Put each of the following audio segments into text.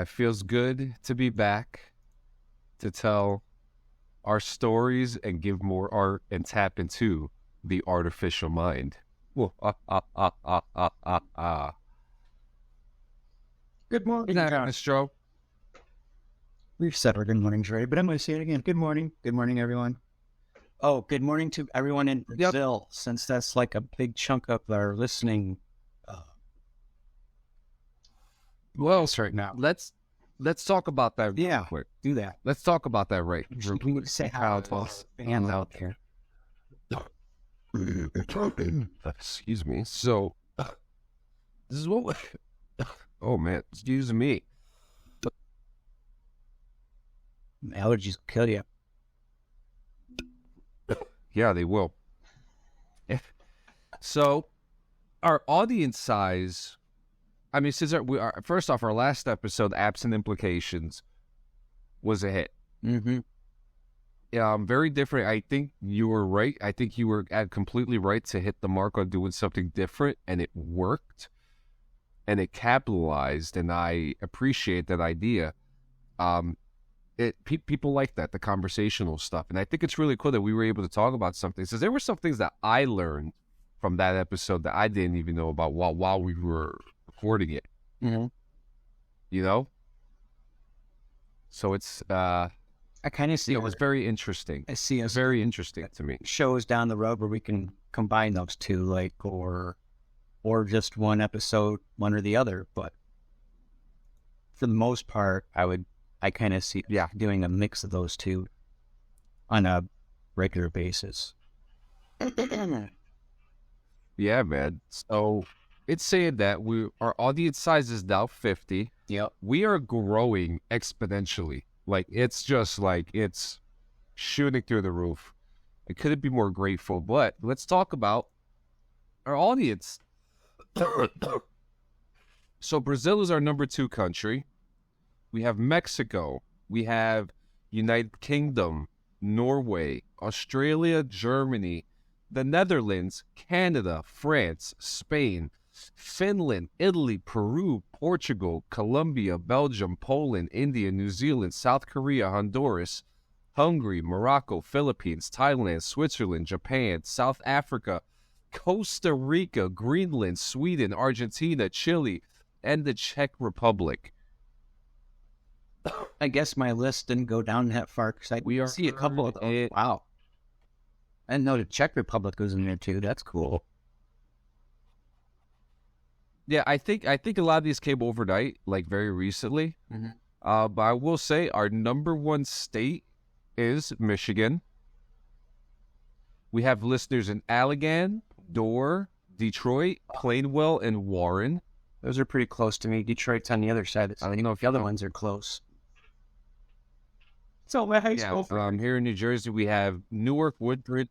It feels good to be back to tell our stories and give more art and tap into the artificial mind. Whoa, Good morning, Good night, Miss Joe. We've said our good mornings already, but I'm going to say it again. Good morning. Good morning, everyone. Oh, good morning to everyone in Brazil, since that's like a big chunk of our listening. Well, right now. let's talk about that real Yeah, quick. do that. Let's talk about that right. We need to say how to our fans out there. Excuse me. So, this is what. Oh man, excuse me. Allergies will kill you. Yeah, they will. So, our audience size. I mean, since first off, our last episode, Absent Implications, was a hit. Mm-hmm. Very different. I think you were right. I think you were completely right to hit the mark on doing something different, and it worked, and it capitalized, and I appreciate that idea. People like that, the conversational stuff, and I think it's really cool that we were able to talk about something. So there were some things that I learned from that episode that I didn't even know about while we were recording it. Mm-hmm. You know? So it's I kind of see it was very interesting. I see It's very interesting to me. shows down the road where we can combine those two, like or just one episode, one or the other. But for the most part, I kind of see doing a mix of those two on a regular basis. Yeah, man. So it's saying that our audience size is now 50. Yep. We are growing exponentially. Like it's shooting through the roof. I couldn't be more grateful. But let's talk about our audience. So Brazil is our number 2 country. We have Mexico. We have United Kingdom, Norway, Australia, Germany, the Netherlands, Canada, France, Spain, Finland, Italy, Peru, Portugal, Colombia, Belgium, Poland, India, New Zealand, South Korea, Honduras, Hungary, Morocco, Philippines, Thailand, Switzerland, Japan, South Africa, Costa Rica, Greenland, Sweden, Argentina, Chile, and the Czech Republic. I guess my list didn't go down that far because I see a couple of those. Wow. I didn't know the Czech Republic was in there too. That's cool. Yeah, I think a lot of these came overnight, like very recently. Mm-hmm. But I will say our number 1 state is Michigan. We have listeners in Allegan, Dorr, Detroit, Plainwell, and Warren. Those are pretty close to me. Detroit's on the other side. I don't know if the other ones are close. So my high school. Here in New Jersey, we have Newark, Woodbridge,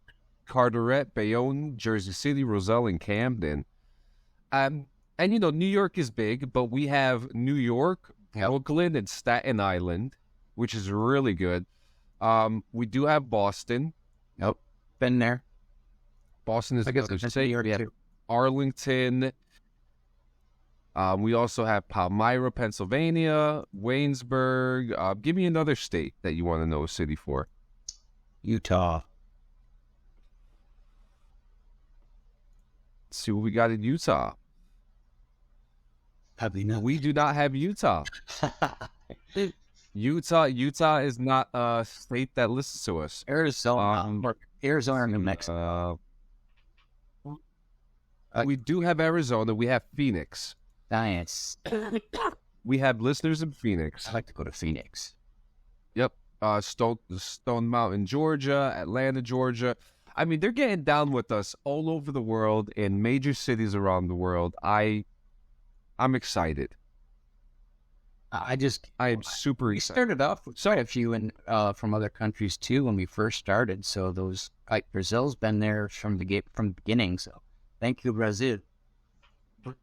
Carteret, Bayonne, Jersey City, Roselle, and Camden. And New York is big, but we have New York, Brooklyn, and Staten Island, which is really good. We do have Boston. Yep, been there. Boston is I guess another it's state. New York We have too. Arlington. We also have Palmyra, Pennsylvania, Waynesburg. Give me another state that you want to know a city for. Utah. Let's see what we got in Utah. Probably not. We do not have Utah. Utah is not a state that listens to us. Arizona or New Mexico. We do have Arizona. We have Phoenix. Nice. We have listeners in Phoenix. I like to go to Phoenix. Yep. Stone Mountain, Georgia, Atlanta, Georgia. I mean, they're getting down with us all over the world in major cities around the world. I'm excited. I am super We excited. started off with quite a few from other countries too when we first started. So those Brazil's been there from the beginning. So thank you, Brazil.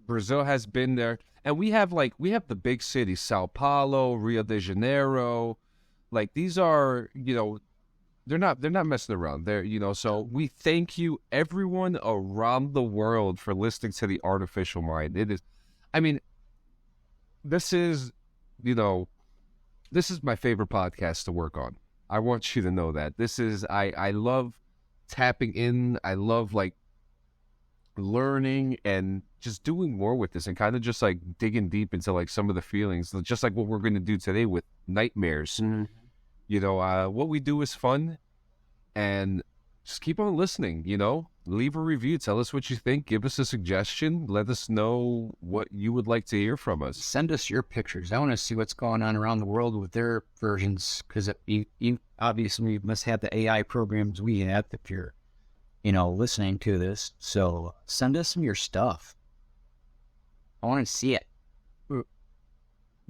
Brazil has been there, and we have the big cities: Sao Paulo, Rio de Janeiro. Like these are, they're not messing around. So we thank you, everyone around the world, for listening to the Artificial Mind. It is, I mean, this is this is my favorite podcast to work on. I want you to know that. I love tapping in. I love like learning and just doing more with this and kind of just like digging deep into like some of the feelings, just like what we're going to do today with NightMares. What we do is fun, and just keep on listening, leave a review, tell us what you think, give us a suggestion, let us know what you would like to hear from us. Send us your pictures. I want to see what's going on around the world with their versions, because you obviously must have the AI programs we have if you're listening to this. So send us some of your stuff. I want to see it.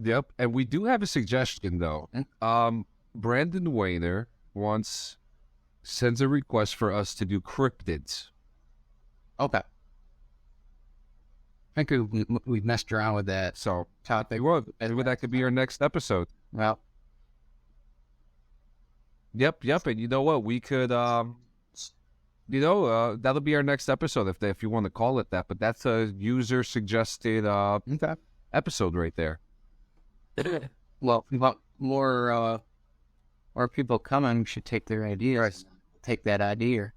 Yep. And we do have a suggestion though. Brandon Wayner sends a request for us to do cryptids. Okay. I think we've messed around with that. So and that could be our next episode. Well. Yep. And you know what? We could that'll be our next episode if you want to call it that. But that's a user suggested episode right there. Well, if we want more people coming, we should take their ideas. Take that idea.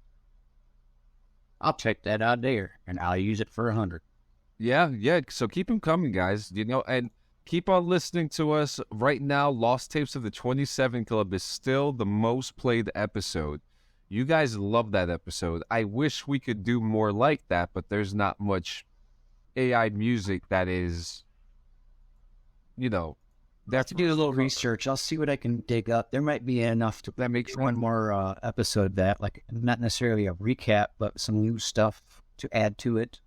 I'll take that idea and I'll use it for 100. Yeah. So keep them coming, guys. And keep on listening to us. Right now, Lost Tapes of the 27 Club is still the most played episode. You guys love that episode. I wish we could do more like that, but there's not much AI music that is, I have to do a little research. I'll see what I can dig up. There might be enough that makes one more episode of that, like not necessarily a recap, but some new stuff to add to it.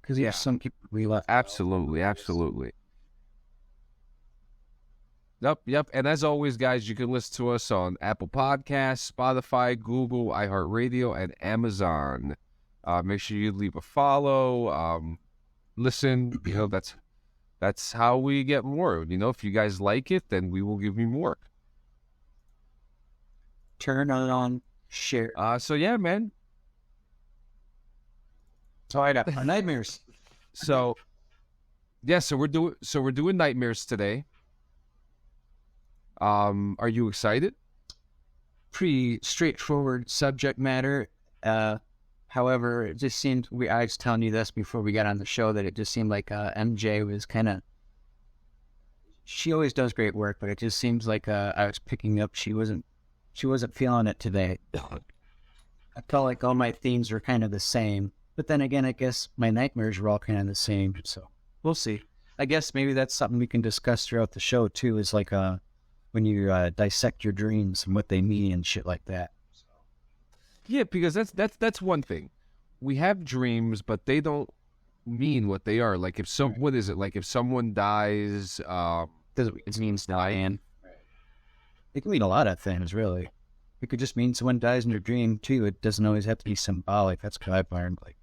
Because there's some people we left. Absolutely. Yep. And as always, guys, you can listen to us on Apple Podcasts, Spotify, Google, iHeartRadio, and Amazon. Make sure you leave a follow. Listen, that's how we get more. If you guys like it, then we will give you more. Turn it on, share. So yeah, man. So I got NightMares. So we're doing NightMares today. Are you excited? Pretty straightforward subject matter. However, it just seemed, I was telling you this before we got on the show, that it just seemed like MJ was kind of, she always does great work, but it just seems like I was picking up, she wasn't feeling it today. I felt like all my themes were kind of the same, but then again, I guess my nightmares were all kind of the same, so we'll see. I guess maybe that's something we can discuss throughout the show too, is like when you dissect your dreams and what they mean and shit like that. Yeah, because that's one thing. We have dreams, but they don't mean what they are. Like what is it? Like if someone dies, it means dying. It can mean a lot of things, really. It could just mean someone dies in your dream too. It doesn't always have to be symbolic. That's what I've learned. Like,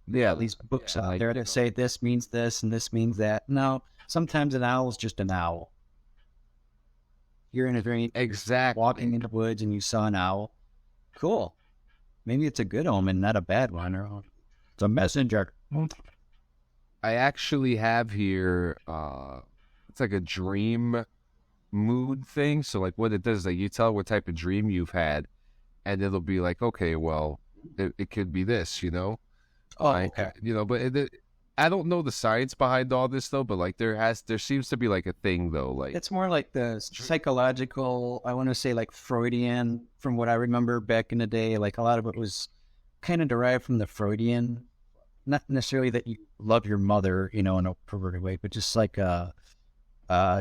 these books out there that say this means this and this means that. No, sometimes an owl is just an owl. You're in a dream, walking in the woods, and you saw an owl. Cool. Maybe it's a good omen, not a bad one. Or it's a messenger. I actually have here, it's like a dream mood thing. So like what it does is like you tell what type of dream you've had, and it'll be like, okay, well, it could be this, Oh, okay. But I don't know the science behind all this though, but like there seems to be like a thing though, like it's more like the psychological, I want to say like Freudian, from what I remember back in the day. Like a lot of it was kind of derived from the Freudian, not necessarily that you love your mother, in a perverted way, but just like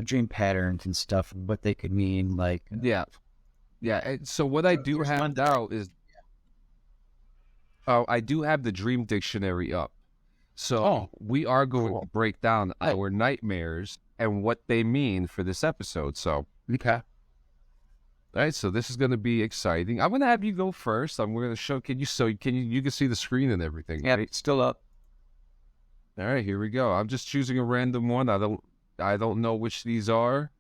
dream patterns and stuff and what they could mean. Like yeah. So what I do have now is I do have the dream dictionary up. So we are going to break down our nightmares and what they mean for this episode. So okay. All right, so this is going to be exciting. I'm going to have you go first. I'm going to show. You can see the screen and everything. Yeah, it's still up. All right, here we go. I'm just choosing a random one. I don't know which these are.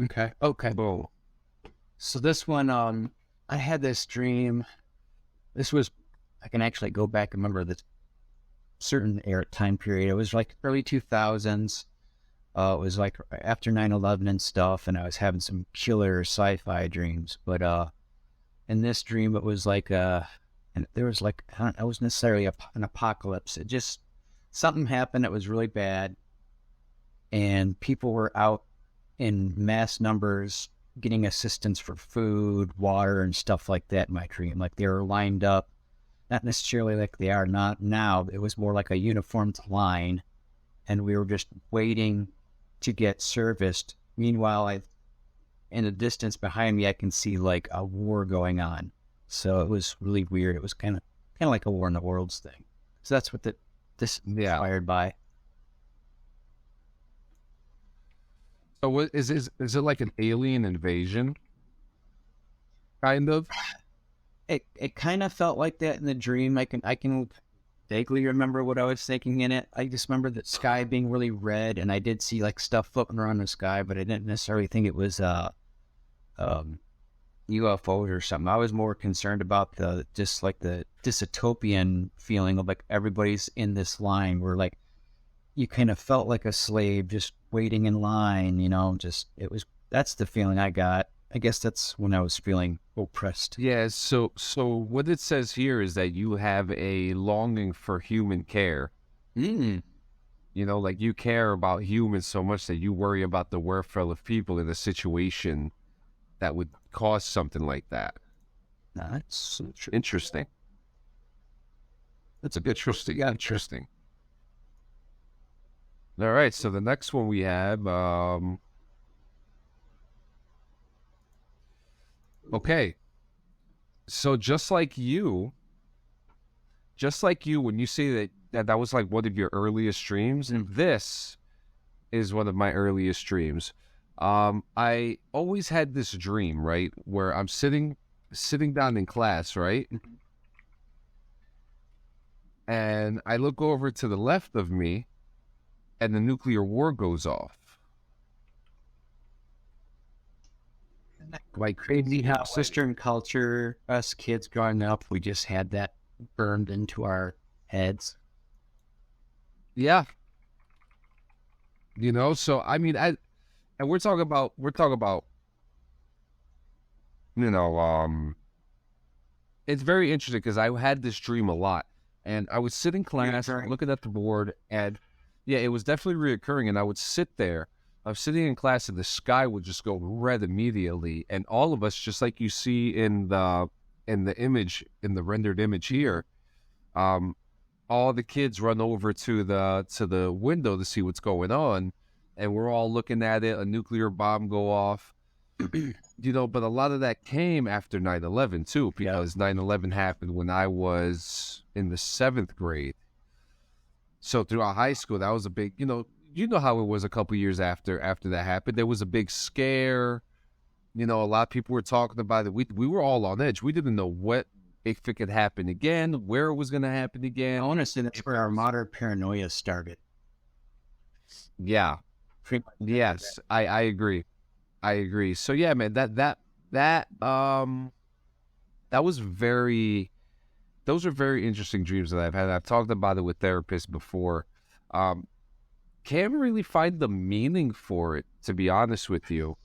Okay. Boom. So this one, I had this dream. I can actually go back and remember this certain time period. It was like early 2000s. It was like after 9/11 and stuff, and I was having some killer sci-fi dreams. But in this dream, it was like and there was like, I don't know, it wasn't necessarily an apocalypse. It just, something happened that was really bad, and people were out in mass numbers getting assistance for food, water, and stuff like that in my dream. Like they were lined up, not necessarily like they are not now. It was more like a uniformed line, and we were just waiting to get serviced. Meanwhile, in the distance behind me, I can see like a war going on. So it was really weird. It was kind of like a War in the Worlds thing. So that's what this inspired by. So what is it like an alien invasion? Kind of. It kind of felt like that in the dream. I can vaguely remember what I was thinking in it. I just remember the sky being really red, and I did see like stuff floating around the sky, but I didn't necessarily think it was UFOs or something. I was more concerned about the dystopian feeling of like everybody's in this line where like you kind of felt like a slave just waiting in line, that's the feeling I got. I guess that's when I was feeling oppressed. Yeah, so what it says here is that you have a longing for human care. Like you care about humans so much that you worry about the welfare of people in a situation that would cause something like that. That's interesting. That's a good interesting. All right, so the next one we have, okay. So just like you, when you say that was like one of your earliest dreams, and this is one of my earliest dreams. I always had this dream, right, where I'm sitting down in class, right? And I look over to the left of me, and the nuclear war goes off. Like crazy how Western culture, us kids growing up, we just had that burned into our heads. Yeah. So I mean, and we're talking about, it's very interesting because I had this dream a lot, and I would sit in class looking at the board, and yeah, it was definitely reoccurring, and I would sit there. I was sitting in class, and the sky would just go red immediately, and all of us, just like you see in the image, in the rendered image here, all the kids run over to the window to see what's going on, and we're all looking at it, a nuclear bomb go off. But a lot of that came after 9/11 too, because 9/11 happened when I was in the 7th grade. So throughout high school, that was a big, how it was a couple years after that happened. There was a big scare. A lot of people were talking about it. We were all on edge. We didn't know if it could happen again, where it was going to happen again. I want to say that's where our modern paranoia started. Yeah. Yes, I agree. So yeah, man, that was those are very interesting dreams that I've had. I've talked about it with therapists before. Can't really find the meaning for it, to be honest with you.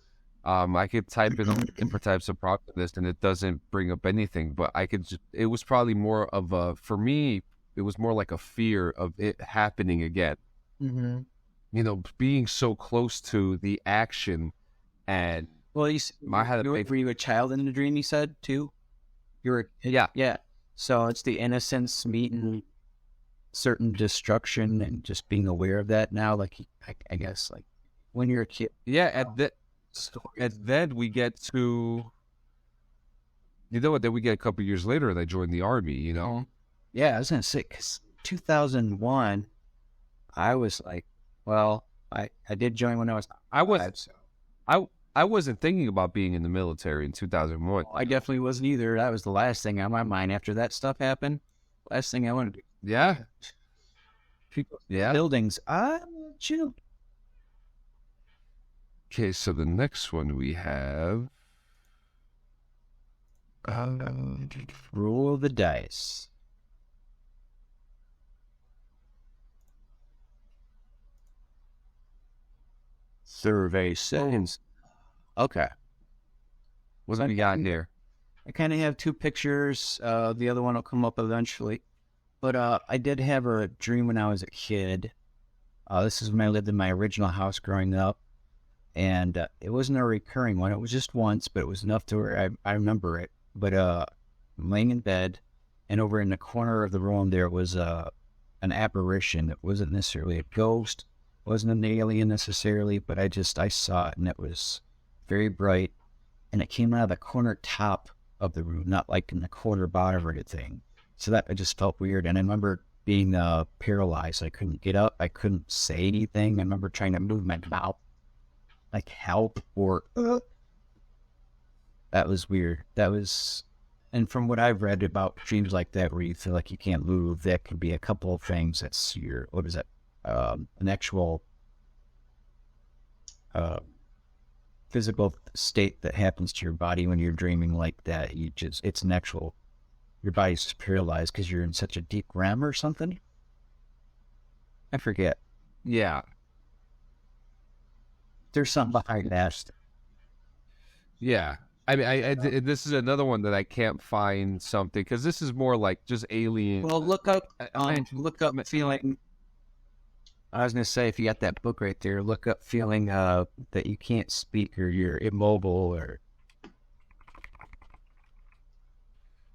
I could type in different types of promptness and it doesn't bring up anything, but it was probably more for me, it was more like a fear of it happening again. Mm-hmm. Being so close to the action. And were you a child in the dream, you said, too? Yeah. So it's the innocence meeting certain destruction and just being aware of that now. Like, I guess, like, when you're a kid. Yeah, and then we get to, then we get a couple years later and I joined the Army, Yeah, I was going to say, because 2001, I was like, well, I did join when I was 5, so. I wasn't thinking about being in the military in 2001. Well, I definitely wasn't either. That was the last thing on my mind after that stuff happened. Last thing I wanted to do. Yeah. Buildings. Chill. Okay, so the next one we have... roll the dice. survey says. Okay. What do we got here? I kind of have two pictures. The other one will come up eventually. But I did have a dream when I was a kid. This is when I lived in my original house growing up. And it wasn't a recurring one. It was just once, but it was enough to where I remember it. But I'm laying in bed, and over in the corner of the room there was an apparition. It wasn't necessarily a ghost. It wasn't an alien necessarily, but I saw it, and it was very bright. And it came out of the corner top of the room, not like in the corner bottom or anything. So that I just felt weird. And I remember being paralyzed. I couldn't get up. I couldn't say anything. I remember trying to move my mouth, like help or... That was weird. And from what I've read about dreams like that, where you feel like you can't move, that could be a couple of things. That's an actual physical state that happens to your body when you're dreaming like that. It's an actual, your body's just paralyzed because you're in such a deep REM or something. I forget. Yeah. There's something behind that. Yeah. I mean, this is another one that I can't find something, because this is more like just alien. Well, look up feeling. I was going to say, if you got that book right there, look up feeling that you can't speak or you're immobile or.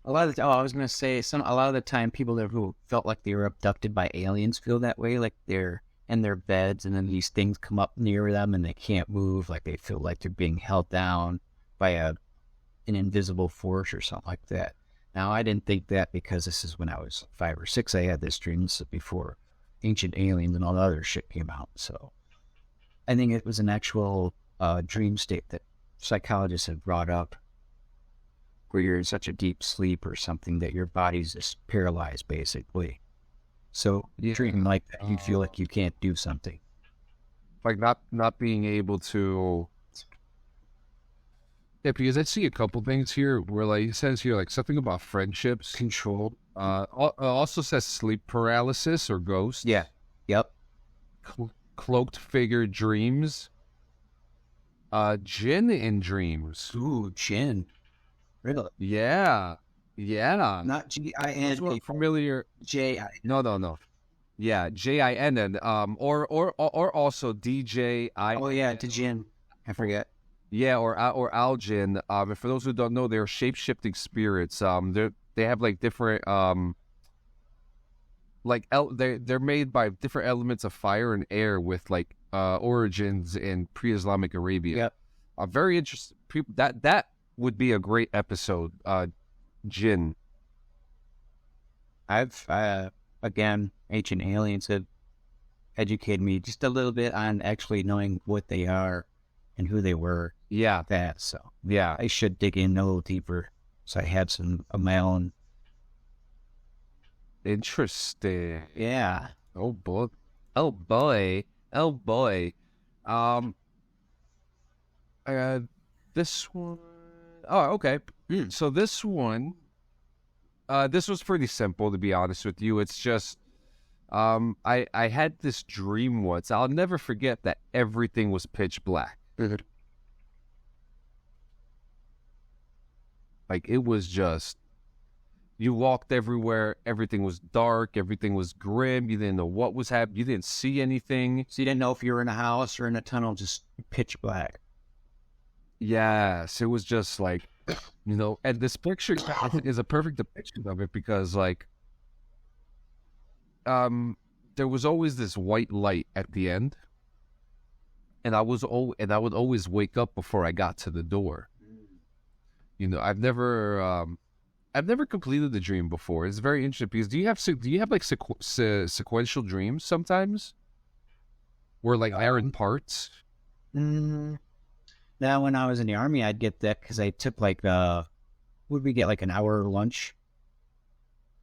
A lot of the time, people who felt like they were abducted by aliens feel that way, like they're in their beds and then these things come up near them and they can't move, like they feel like they're being held down by an invisible force or something like that. Now, I didn't think that because this is when I was 5 or 6. I had this dream. This is before Ancient Aliens and all the other shit came out. So I think it was an actual dream state that psychologists have brought up, where you're in such a deep sleep or something that your body's just paralyzed, basically. So dreaming like that, you feel like you can't do something. Like not being able to... Yeah, because I see a couple things here where, like, it says here, like, something about friendships. Control. Also says sleep paralysis or ghost. Yeah. Yep. Cloaked figure dreams. Jinn in dreams. Ooh, jinn. Really? Yeah. Yeah. Not G-I-N. Familiar. J-I. No. Yeah, J-I-N-N. Or also D-J-I. Oh yeah, to jinn. I forget. Yeah, or Aljin. And for those who don't know, they're shape-shifting spirits. They have like different they're made by different elements of fire and air with like origins in pre-Islamic Arabia. Yep. Very interesting. That would be a great episode. Jinn. Again, Ancient Aliens have educated me just a little bit on actually knowing what they are and who they were. Yeah. So yeah, I should dig in a little deeper. So I had some of my own. Interesting. Yeah. Oh boy. This one. Oh, okay. So this one. This was pretty simple, to be honest with you. It's just, I had this dream once. I'll never forget that everything was pitch black. Like, it was just, you walked everywhere, everything was dark, everything was grim, you didn't know what was happening, you didn't see anything. So you didn't know if you were in a house or in a tunnel, just pitch black. Yes, it was just like, and this picture is a perfect depiction of it, because, like, there was always this white light at the end, and I would always wake up before I got to the door. I've never completed the dream before. It's very interesting, because do you have like sequential dreams sometimes, where like they're in parts? Now, when I was in the Army, I'd get that because I took like would we get like an hour lunch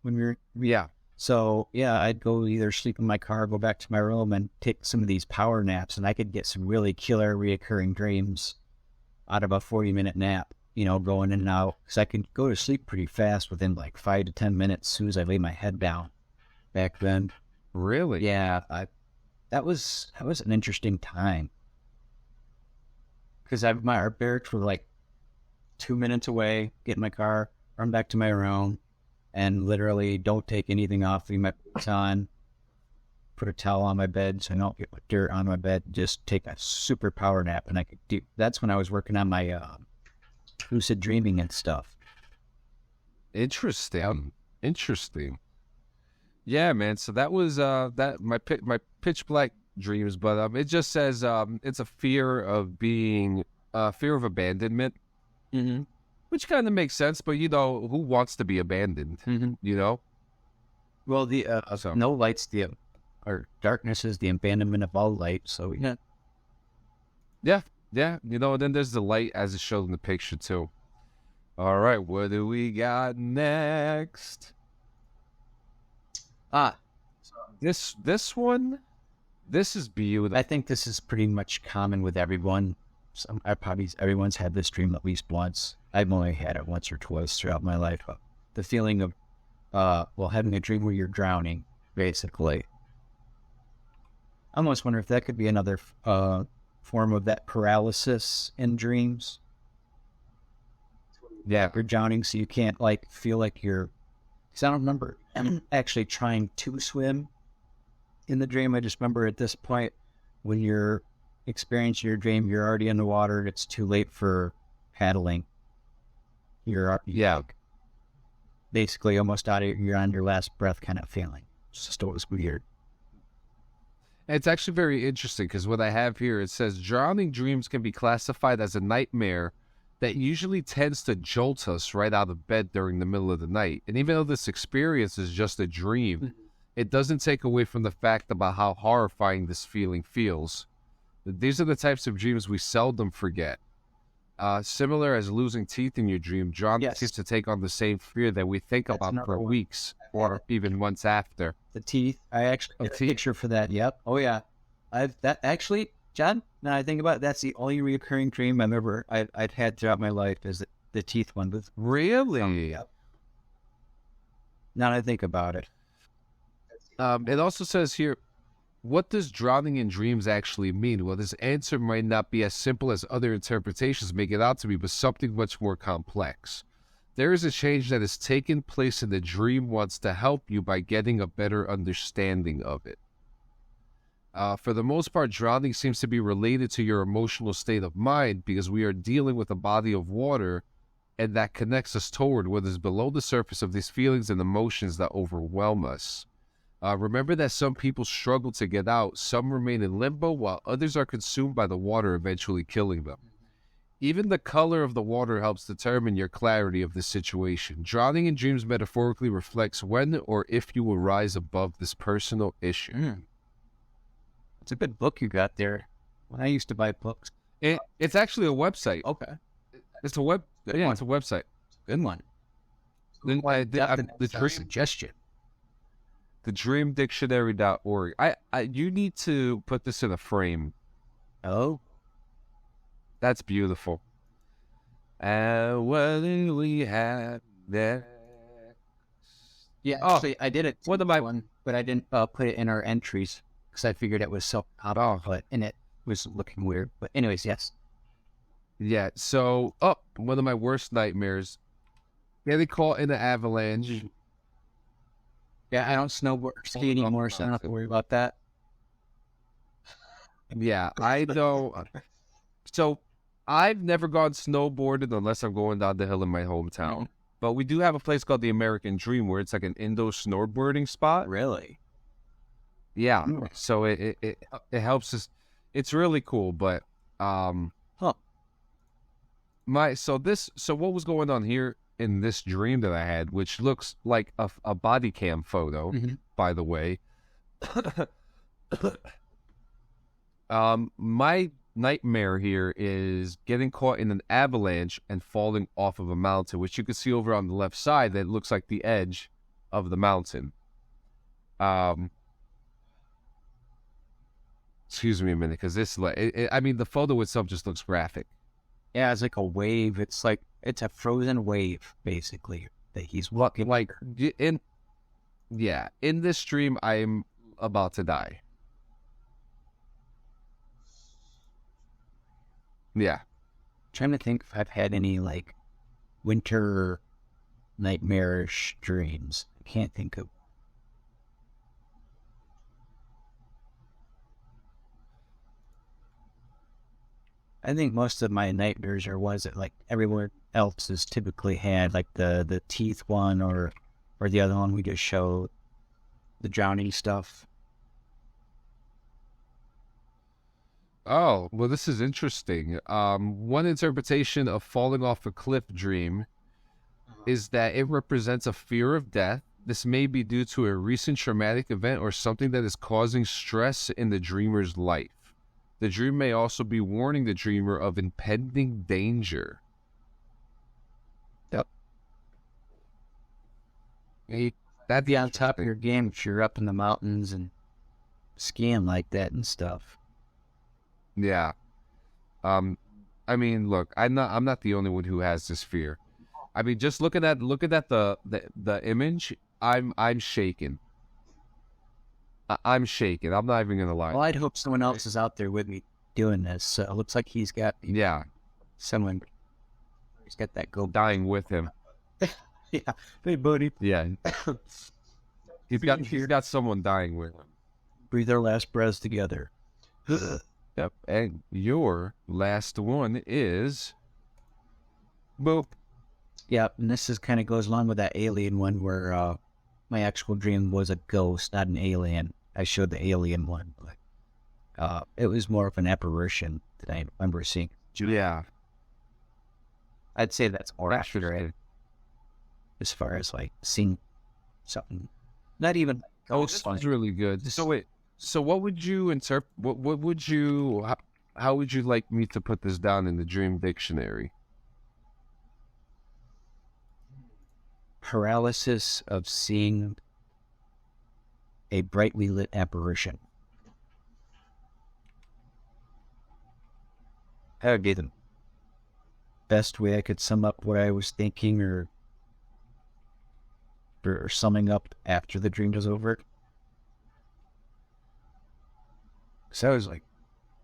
when we were? Yeah. So yeah, I'd go either sleep in my car, go back to my room, and take some of these power naps, and I could get some really killer reoccurring dreams out of a 40-minute nap. Going in and out, because I could go to sleep pretty fast within like 5 to 10 minutes as soon as I lay my head down. Back then, really, yeah, that was an interesting time. because our barracks were like 2 minutes away. Get in my car, run back to my room, and literally don't take anything off. Leave my boots on. Put a towel on my bed so I don't get dirt on my bed. Just take a super power nap, and I could do. That's when I was working on my lucid dreaming and stuff. Interesting. Interesting. Yeah, man. So that was that my pitch black dreams, but it just says it's a fear of being fear of abandonment, which kind of makes sense. But you know, who wants to be abandoned? You know. Well, the no light's or darkness is the abandonment of all light. So yeah. You know, and then there's the light as it showed in the picture too. All right, what do we got next? This one, this is beautiful. I think this is pretty much common with everyone. Everyone's had this dream at least once. I've only had it once or twice throughout my life. The feeling of, having a dream where you're drowning, basically. I almost wonder if that could be another form of that paralysis in dreams. Yeah, you're drowning, so you can't feel like you're. Because I don't remember actually trying to swim in the dream. I just remember at this point when you're experiencing your dream, you're already in the water and it's too late for paddling. You're basically almost you're on your last breath kind of feeling. It's just always weird. It's actually very interesting because what I have here, it says drowning dreams can be classified as a nightmare that usually tends to jolt us right out of bed during the middle of the night. And even though this experience is just a dream, it doesn't take away from the fact about how horrifying this feeling feels. These are the types of dreams we seldom forget. Similar as losing teeth in your dream, drowning seems to take on the same fear that we think about for weeks or even months after. The teeth. I actually have a picture for that. Yep. Oh yeah. John, now I think about it, that's the only recurring dream I'd had throughout my life is the teeth one. Really? Yep. Now that I think about it. It also says here, what does drowning in dreams actually mean? Well, this answer might not be as simple as other interpretations make it out to be, but something much more complex. There is a change that has taken place and the dream wants to help you by getting a better understanding of it. For the most part, drowning seems to be related to your emotional state of mind because we are dealing with a body of water and that connects us toward what is below the surface of these feelings and emotions that overwhelm us. Remember that some people struggle to get out, some remain in limbo, while others are consumed by the water, eventually killing them. Even the color of the water helps determine your clarity of the situation. Drowning in dreams metaphorically reflects when or if you will rise above this personal issue. It's a good book you got there. When I used to buy books. It's actually a website. Okay. It's a it's a website. Good one. Then the dream suggestion. The dreamdictionary.org. You need to put this in a frame. Oh. That's beautiful. What do we have there? Yeah, actually, I did it. What am I one? But I didn't put it in our entries because I figured it was so autopilot and it was looking weird. But anyways, yes. Yeah. So, one of my worst nightmares: getting caught in an avalanche. Yeah, I don't ski anymore, so I don't have to worry about that. Yeah, I know. So, I've never gone snowboarding unless I'm going down the hill in my hometown. But we do have a place called the American Dream where it's like an indoor snowboarding spot. Really? Yeah. So it helps us. It's really cool. But so what was going on here in this dream that I had, which looks like a body cam photo, by the way. My nightmare here is getting caught in an avalanche and falling off of a mountain, which you can see over on the left side. That looks like the edge of the mountain. Excuse me a minute, because this, the photo itself just looks graphic. Yeah, it's like a wave. It's a frozen wave, basically, that he's walking. In this dream, I'm about to die. Yeah. trying to think if I've had any like winter nightmarish dreams. I can't think of. I think most of my nightmares are ones that like everyone else has typically had, like the teeth one or the other one we just showed, the drowning stuff. Oh, well, this is interesting. One interpretation of falling off a cliff dream is that it represents a fear of death. This may be due to a recent traumatic event or something that is causing stress in the dreamer's life. The dream may also be warning the dreamer of impending danger. Yep. That'd be on top of your game if you're up in the mountains and skiing like that and stuff. Yeah. I mean, look, I'm not the only one who has this fear. I mean, just looking at the image, I'm shaking. I'm shaking. I'm not even gonna lie. Well, I'd hope someone else is out there with me doing this. So it looks like he's got someone. He's got that go dying with him. Yeah, hey buddy. Yeah, he's got someone dying with him. Breathe our last breaths together. Yep, and your last one is boop. Yeah, and this is kind of goes along with that alien one where my actual dream was a ghost, not an alien. I showed the alien one, but it was more of an apparition that I remember seeing. Yeah. I'd say that's more accurate as far as like seeing something. Not even this was really good. So wait, so what would you interpret? What would you? How would you like me to put this down in the dream dictionary? Paralysis of seeing a brightly lit apparition. That would be the best way I could sum up what I was thinking or summing up after the dream was over. So I was like,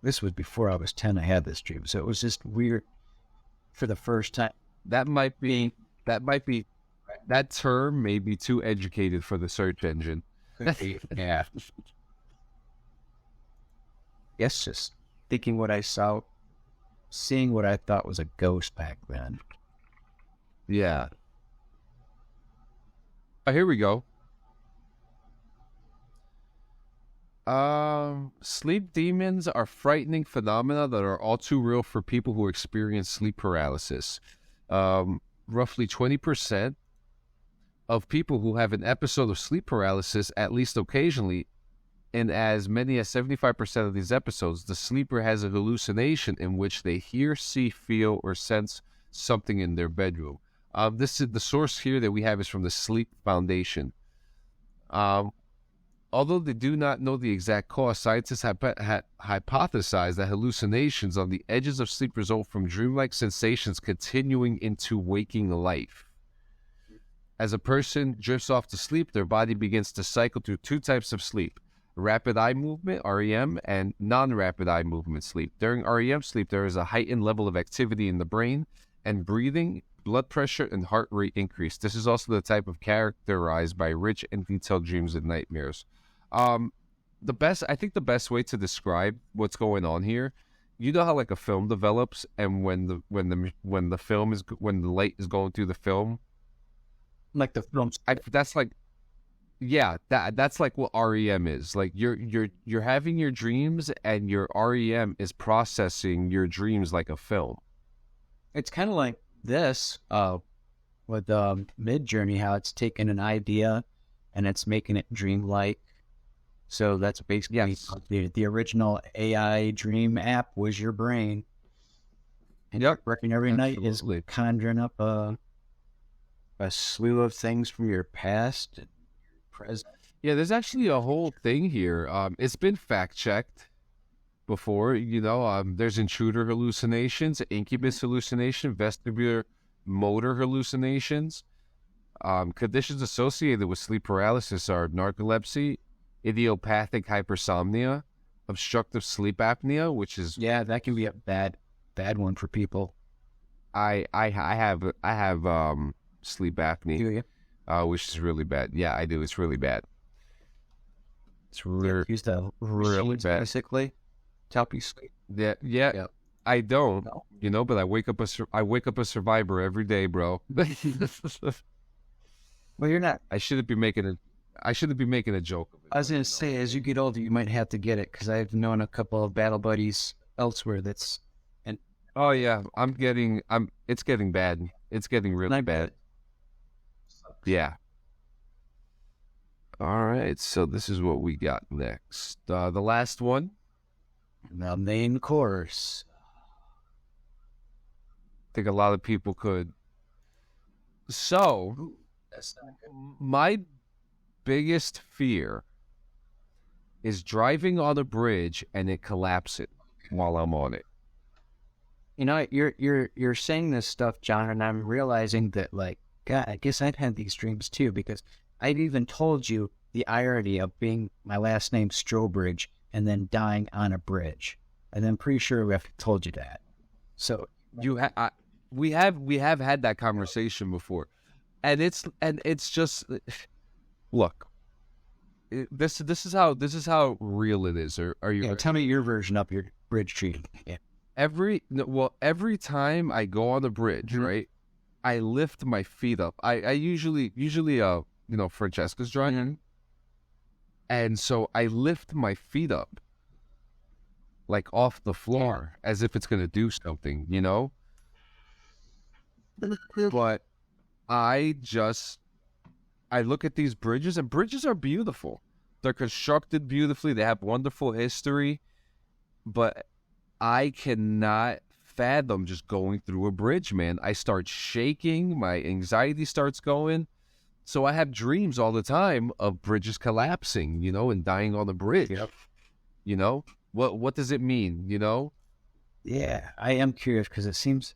this was before I was 10, I had this dream. So it was just weird for the first time. That term may be too educated for the search engine. Yeah. Yes, just thinking what I saw, seeing what I thought was a ghost back then. Yeah. Here we go. Sleep demons are frightening phenomena that are all too real for people who experience sleep paralysis. Roughly 20% of people who have an episode of sleep paralysis, at least occasionally, in as many as 75% of these episodes, the sleeper has a hallucination in which they hear, see, feel, or sense something in their bedroom. This is the source here that we have is from the Sleep Foundation. Although they do not know the exact cause, scientists have hypothesized that hallucinations on the edges of sleep result from dreamlike sensations continuing into waking life. As a person drifts off to sleep, their body begins to cycle through two types of sleep: rapid eye movement, REM, and non-rapid eye movement sleep. During REM sleep, there is a heightened level of activity in the brain, and breathing, blood pressure, and heart rate increase. This is also the type of characterized by rich and detailed dreams and nightmares. I think the best way to describe what's going on here, you know how like a film develops, and when the light is going through the film, like the films. That's like, yeah, that's like what REM is. Like you're having your dreams, and your REM is processing your dreams like a film. It's kind of like this with Mid-Journey, how it's taken an idea and it's making it dreamlike. So that's basically the original AI dream app was your brain. And working every night is conjuring up a slew of things from your past and present. Yeah, there's actually a whole thing here. It's been fact-checked before, there's intruder hallucinations, incubus hallucination, vestibular motor hallucinations. Conditions associated with sleep paralysis are narcolepsy, idiopathic hypersomnia, obstructive sleep apnea, which is... Yeah, that can be a bad one for people. I have sleep apnea, Do you? which is really bad. Yeah, I do. It's really bad. It's Use the really machines, bad. basically to help you sleep. Yeah, yeah. Yep. I don't, No. but I wake up a survivor every day, bro. Well, you're not. I shouldn't be making a joke of it. I was gonna say, as you get older, you might have to get it because I've known a couple of battle buddies elsewhere that's and Oh yeah, it's getting bad. It's getting really not bad. Yeah. All right, so this is what we got next. The last one. the main course. I think a lot of people could. So, Ooh, that's not good. my biggest fear is driving on a bridge and it collapsing while I'm on it. You know, you're saying this stuff, John, and I'm realizing that, like, God, I guess I've had these dreams too because I've even told you the irony of being my last name Strobridge and then dying on a bridge, and I'm pretty sure I've told you that. So We have had that conversation before, and it's just look. This is how real it is. Are you? yeah, tell me your version of your bridge dream. Yeah. Every time I go on the bridge, right, I lift my feet up. I usually Francesca's driving, and so I lift my feet up, like off the floor, as if it's gonna do something, But I look at these bridges, and bridges are beautiful. They're constructed beautifully. They have wonderful history, but I cannot fathom just going through a bridge, man. I start shaking. My anxiety starts going. So I have dreams all the time of bridges collapsing, and dying on the bridge. Yep. What does it mean, Yeah, I am curious because it seems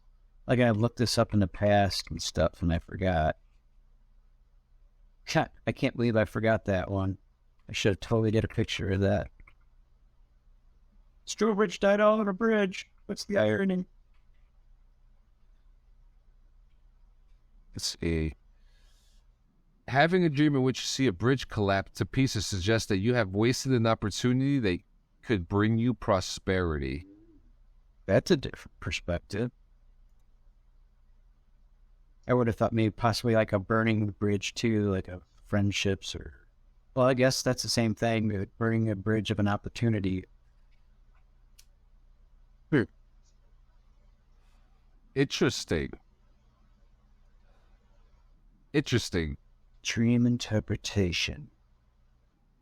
like I've looked this up in the past and stuff, and I forgot. God, I can't believe I forgot that one. I should have totally did a picture of that. Strobridge died all on a bridge. What's the irony? It's having a dream in which you see a bridge collapse to pieces suggests that you have wasted an opportunity that could bring you prosperity. That's a different perspective. I would have thought maybe possibly like a burning bridge too, like a friendships or... Well, I guess that's the same thing, burning a bridge of an opportunity. Interesting. Dream interpretation.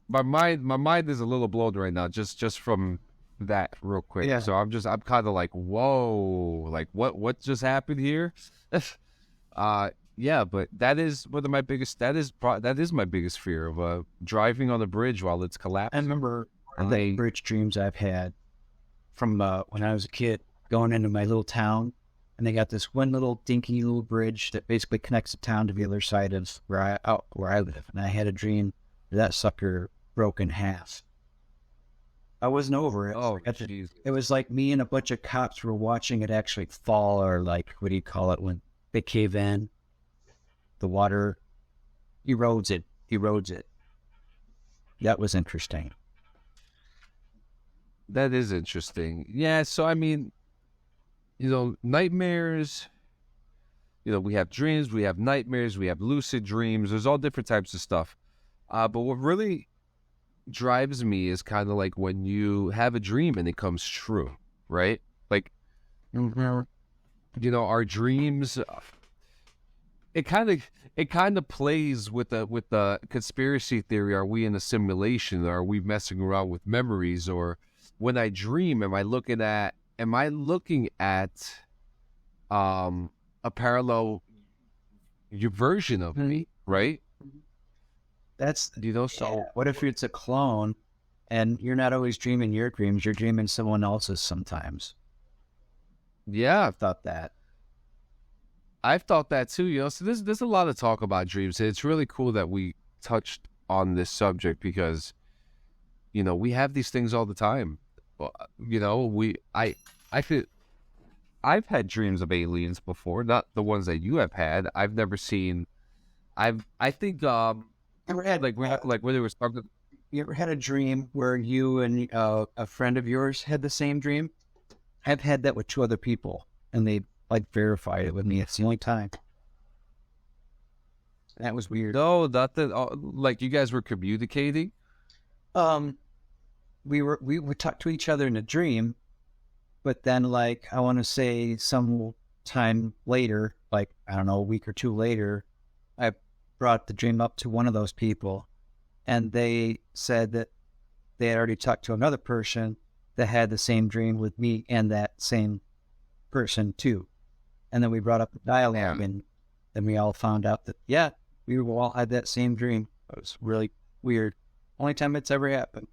My mind is a little blown right now, just from that real quick. Yeah. So I'm kind of like, whoa, like what just happened here? Yeah, but that is one of my biggest. That is my biggest fear of driving on a bridge while it's collapsing. I remember the bridge dreams I've had from when I was a kid, going into my little town, and they got this one little dinky little bridge that basically connects the town to the other side of where I live. And I had a dream that sucker broke in half. I wasn't over it. Oh, jeez. It was like me and a bunch of cops were watching it actually fall, or like, what do you call it when they cave in? The water erodes it. That was interesting. That is interesting. Yeah, so I mean, nightmares, we have dreams, we have nightmares, we have lucid dreams. There's all different types of stuff. But what really drives me is kind of like when you have a dream and it comes true, right? Like, our dreams... It kind of plays with the conspiracy theory. Are we in a simulation? Are we messing around with memories? Or when I dream, am I looking at a parallel version of me, right? That's So yeah. What if it's a clone, and you're not always dreaming your dreams? You're dreaming someone else's sometimes. Yeah, I've thought that. I've thought that too, So there's a lot of talk about dreams. It's really cool that we touched on this subject because, we have these things all the time. I feel I've had dreams of aliens before, not the ones that you have had. I've never seen. I think Ever had like when there was talking. You ever had a dream where you and a friend of yours had the same dream? I've had that with 2 other people, and they like verified it with me. It's the only time. That was weird. No, not that. Like you guys were communicating. We would talk to each other in a dream, but then like I want to say some time later, like I don't know, a week or 2 later, I brought the dream up to one of those people, and they said that they had already talked to another person that had the same dream with me and that same person too. And then we brought up the dialogue, and then we all found out that, yeah, we all had that same dream. It was really weird. Only time it's ever happened.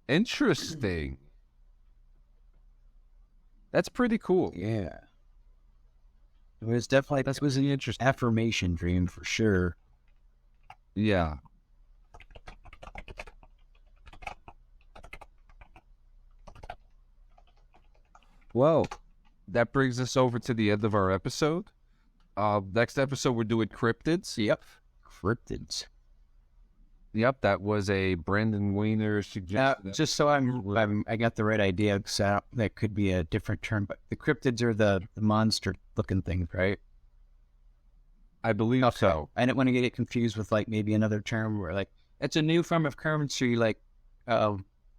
Interesting. That's pretty cool. Yeah. It was definitely, that was an interesting affirmation dream for sure. Yeah. Well, that brings us over to the end of our episode. Next episode, we're doing cryptids. Yep. Cryptids. Yep, that was a Brandon Weiner suggestion. Just so I got the right idea, because that could be a different term, but the cryptids are the monster-looking things, right? I believe so. I didn't want to get it confused with like maybe another term where like it's a new form of currency, like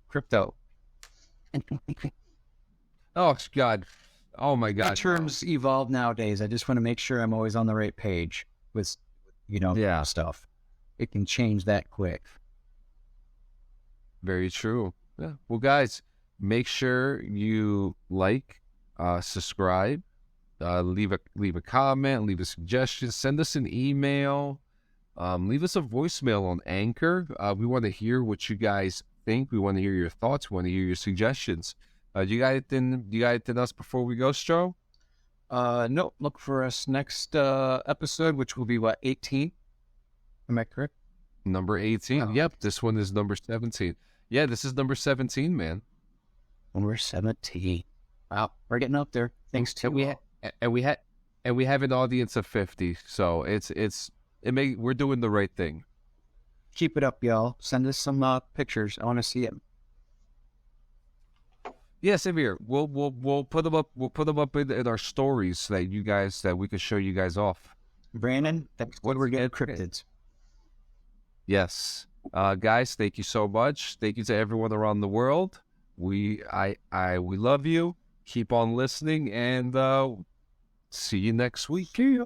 crypto. Oh God! Oh my God! Terms evolve nowadays. I just want to make sure I'm always on the right page with, stuff. It can change that quick. Very true. Yeah. Well, guys, make sure you like, subscribe, leave a comment, leave a suggestion, send us an email, leave us a voicemail on Anchor. We want to hear what you guys think. We want to hear your thoughts. We want to hear your suggestions. Do you got anything else before we go, Stro? No. Look for us next episode, which will be 18. Am I correct? Number 18. Oh. Yep, this one is number 17. Yeah, this is number 17, man. Number 17. Wow, we're getting up there. Thanks to we have an audience of 50. So we're doing the right thing. Keep it up, y'all. Send us some pictures. I want to see them. Yeah, same here. We'll put them up. We'll put them up in our stories so that we can show you guys off. Brandon, that's what we're getting cryptids. Yes. Guys, thank you so much. Thank you to everyone around the world. We love you. Keep on listening, and see you next week. See ya.